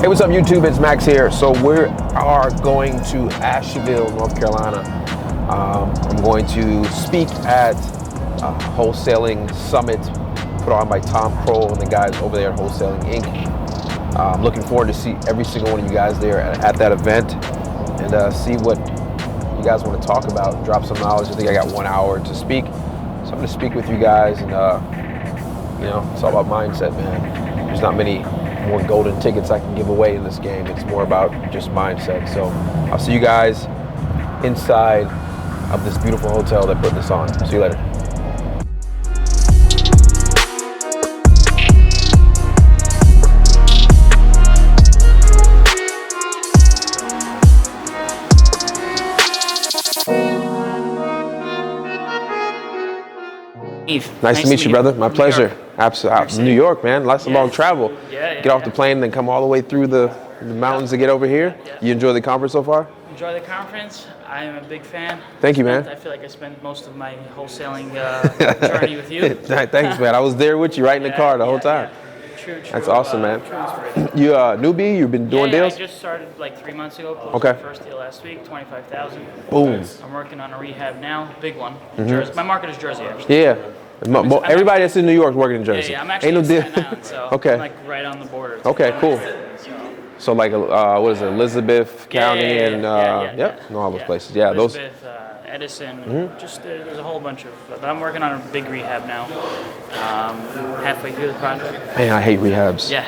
Hey, what's up YouTube? It's Max here. So we are going to Asheville, North Carolina. I'm going to speak at Wholesaling Summit put on by Tom Kroll and the guys over there at Wholesaling Inc. I'm looking forward to see every single one of you guys there at that event and see what you guys want to talk about, drop some knowledge. I think I got 1 hour to speak. So I'm going to speak with you guys and you know, it's all about mindset, man. There's not many more golden tickets I can give away in this game. It's more about just mindset. So I'll see you guys inside of this beautiful hotel that put this on. See you later. Nice to meet you, brother. My pleasure. Absolutely. New York, man. Lots of long travel. Get off the plane, then come all the way through the mountains to get over here. You enjoy the conference so far? Enjoy the conference. I am a big fan. Thank you, man. I feel like I spent most of my wholesaling journey with you. Thanks, man. I was there with you right in the car the whole time. True. That's awesome, man. You newbie? You've been doing deals? I just started like 3 months ago. Okay. My first deal last week, $25,000. Boom. I'm working on a rehab now, big one. Jersey. My market is Jersey, actually. Yeah. Everybody that's in New York is working in Jersey. Yeah, I'm actually in Staten Island, so I'm like right on the border. Okay, cool. So like, what is it, Elizabeth County and all those places. Yeah, Elizabeth, Edison, just there's a whole bunch of, but I'm working on a big rehab now, halfway through the project. Man, I hate rehabs. Yeah.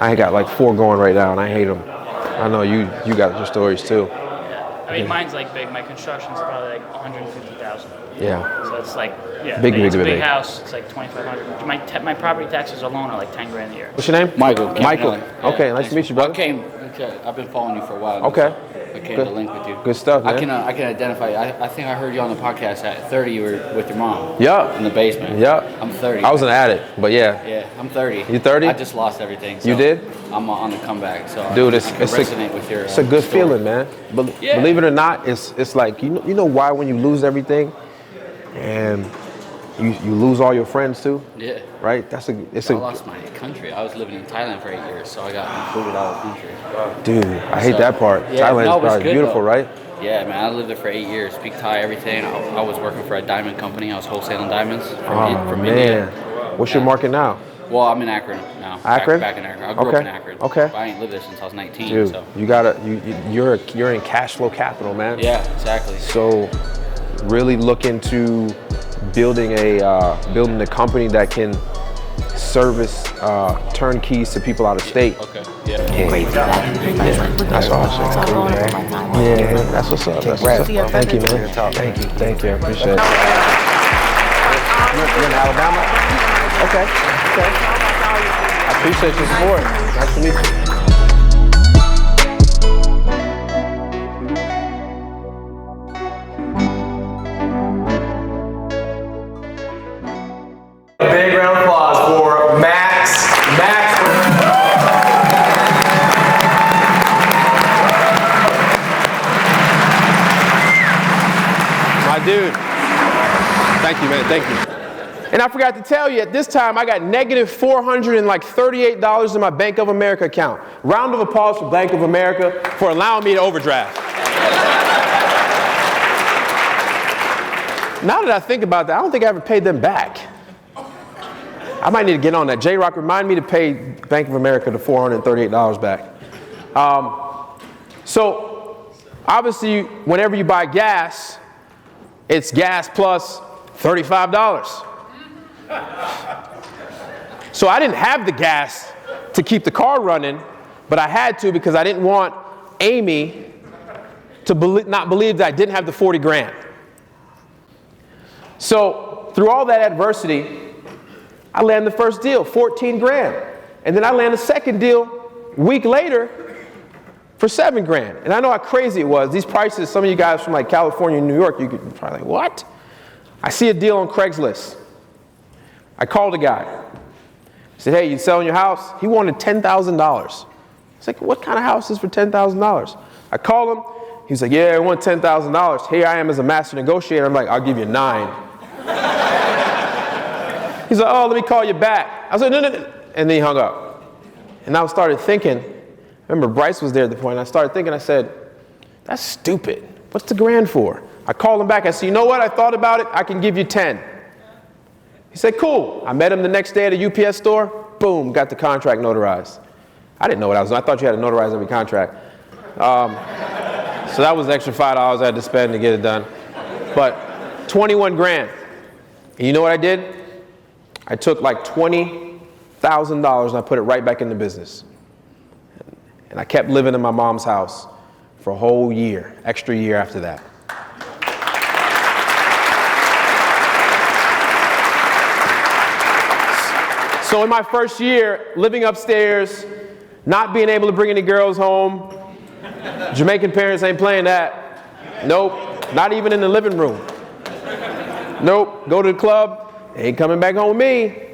I got like 4 going right now and I hate them. I know you got your stories too. Yeah. I mean, mine's like big. My construction's probably like 150,000. Yeah. So it's like, big house. It's like 2,500. My property taxes alone are like 10 grand a year. What's your name? Michael. Okay, nice to meet you, brother. I've been following you for a while. Okay. I came to link with you. Good stuff, man. I can identify. I think I heard you on the podcast at 30. You were with your mom. Yep. In the basement. Yep. I'm 30. I was an addict, but yeah. Yeah, I'm 30. You 30? I just lost everything. So you did? I'm on the comeback. So dude, it's resonate with your. It's a good story. feeling, man. Believe it or not, it's like you know why when you lose everything, and you lose all your friends too. Yeah. Right. I lost my country. I was living in Thailand for 8 years, so I got booted out of the country. Dude, I hate that part. Yeah, Thailand's probably beautiful, right? Yeah, man, I lived there for 8 years. Speak Thai, everything. I was working for a diamond company. I was wholesaling diamonds from India. What's your market now? Well, I'm in Akron now. Akron? Back in Akron. I grew up in Akron. Okay. But I ain't lived there since I was 19. Dude, so. you're in cash flow capital, man. Yeah, exactly. So really look into building a company that can service turnkeys to people out of state. Okay. Yeah. That's awesome. Cool, man. Yeah, that's what's up. That's what's up. Thank you, man. Thank you. I appreciate it. You're in Alabama? Okay. I appreciate your support. Nice to meet you. Big round of applause for Max. My dude. Thank you, man. Thank you. And I forgot to tell you, at this time, I got negative $438 in my Bank of America account. Round of applause for Bank of America for allowing me to overdraft. Now that I think about that, I don't think I ever paid them back. I might need to get on that. J-Rock, remind me to pay Bank of America the $438 back. So, obviously, whenever you buy gas, it's gas plus $35. So I didn't have the gas to keep the car running, but I had to because I didn't want Amy to not believe that I didn't have the 40 grand. So through all that adversity, I land the first deal, 14 grand. And then I land a second deal a week later for 7 grand. And I know how crazy it was. These prices, some of you guys from like California and New York, you could probably like, what? I see a deal on Craigslist. I called a guy. I said, hey, you selling your house? He wanted $10,000. I was like, what kind of house is for $10,000? I called him. He's like, yeah, I want $10,000. Here I am as a master negotiator. I'm like, I'll give you 9. He's like, oh, let me call you back. I was like, no. And then he hung up. And I started thinking, remember Bryce was there at the point, and I started thinking, I said, that's stupid. What's the grand for? I called him back. I said, you know what? I thought about it. I can give you 10. He said, cool. I met him the next day at a UPS store. Boom, got the contract notarized. I didn't know what I was doing. I thought you had to notarize every contract. So that was the extra $5 I had to spend to get it done. But 21 grand. And you know what I did? I took like $20,000 and I put it right back in the business. And I kept living in my mom's house for a whole year, extra year after that. So in my first year, living upstairs, not being able to bring any girls home, Jamaican parents ain't playing that. Nope, not even in the living room. Nope, go to the club, ain't coming back home with me.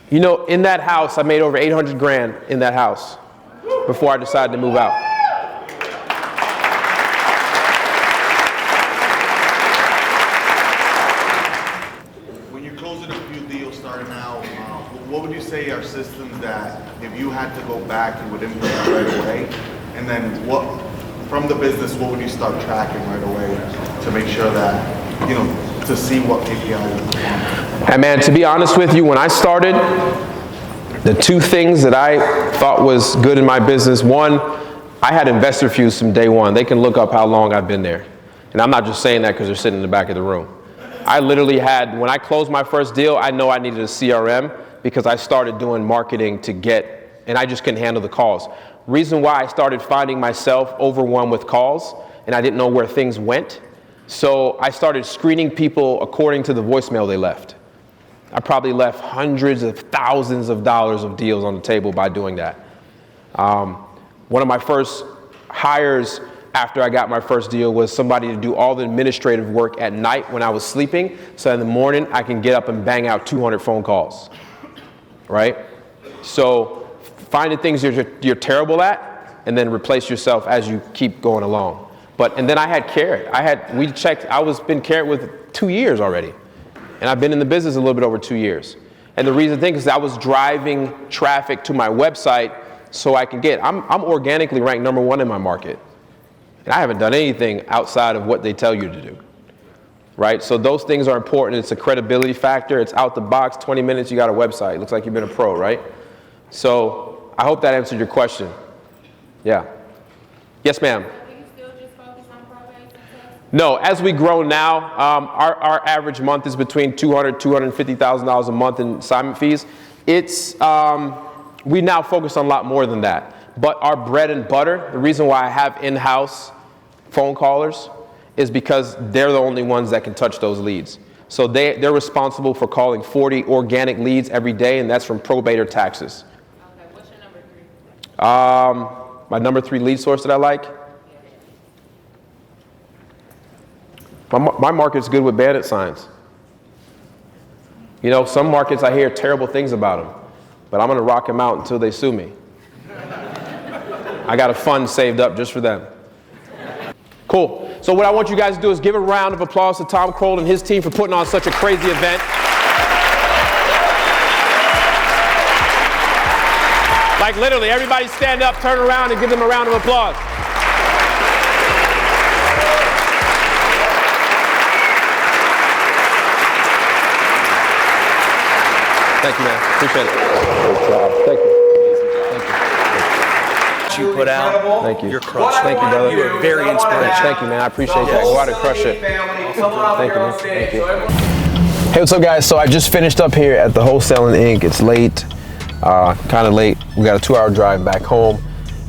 You know, in that house, I made over 800 grand in that house before I decided to move out. When you're closing a few deals starting out, what would you say are systems that if you had to go back, you would implement right away? And then what, from the business, what would you start tracking right away to make sure that, you know, to see what KPIs you're on? And man, to be honest with you, when I started, the two things that I thought was good in my business, one, I had investor views from day one. They can look up how long I've been there. And I'm not just saying that because they're sitting in the back of the room. I literally had, when I closed my first deal, I know I needed a CRM because I started doing marketing to get, and I just couldn't handle the calls. Reason why I started finding myself overwhelmed with calls and I didn't know where things went. So I started screening people according to the voicemail they left. I probably left hundreds of thousands of dollars of deals on the table by doing that. One of my first hires after I got my first deal was somebody to do all the administrative work at night when I was sleeping, so in the morning I can get up and bang out 200 phone calls, right? So find the things you're terrible at and then replace yourself as you keep going along. And then I had Carrot. I was been Carrot with 2 years already. And I've been in the business a little bit over 2 years. And the reason is I was driving traffic to my website so I can I'm organically ranked #1 in my market. And I haven't done anything outside of what they tell you to do, right? So those things are important. It's a credibility factor. It's out the box, 20 minutes, you got a website. Looks like you've been a pro, right? So I hope that answered your question. Yeah. Yes, ma'am. No, as we grow now, our average month is between $200,000, $250,000 a month in assignment fees. We now focus on a lot more than that. But our bread and butter, the reason why I have in-house phone callers is because they're the only ones that can touch those leads. So they're responsible for calling 40 organic leads every day, and that's from probate or taxes. Okay, what's your number 3? My number 3 lead source that I like? My market's good with bandit signs. You know, some markets I hear terrible things about them, but I'm going to rock them out until they sue me. I got a fund saved up just for them. Cool. So what I want you guys to do is give a round of applause to Tom Kroll and his team for putting on such a crazy event. Like literally, everybody stand up, turn around, and give them a round of applause. Thank you, man. Appreciate it. Great job. Thank you. You put out. Thank you. You're crushed. Thank you, brother. You are very inspirational. Thank you, man. I appreciate that. Go out and crush it. Thank you, man. Thank you. Hey, what's up, guys? So I just finished up here at the Wholesaling Inc. It's late, kind of late. We got a 2-hour drive back home.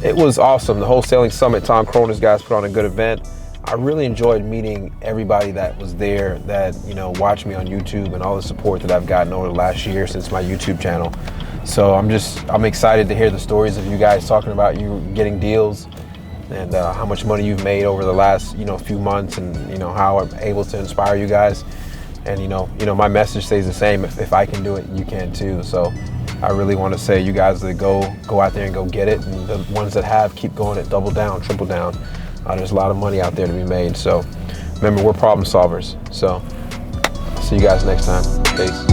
It was awesome. The Wholesaling Summit, Tom Kroll and his guys put on a good event. I really enjoyed meeting everybody that was there that, you know, watched me on YouTube and all the support that I've gotten over the last year since my YouTube channel. So I'm excited to hear the stories of you guys talking about you getting deals and how much money you've made over the last, few months, and, how I'm able to inspire you guys. And, my message stays the same. If I can do it, you can too. So I really want to say you guys that go out there and go get it. And the ones that have, keep going and double down, triple down. There's a lot of money out there to be made. So remember, we're problem solvers. So see you guys next time. Peace.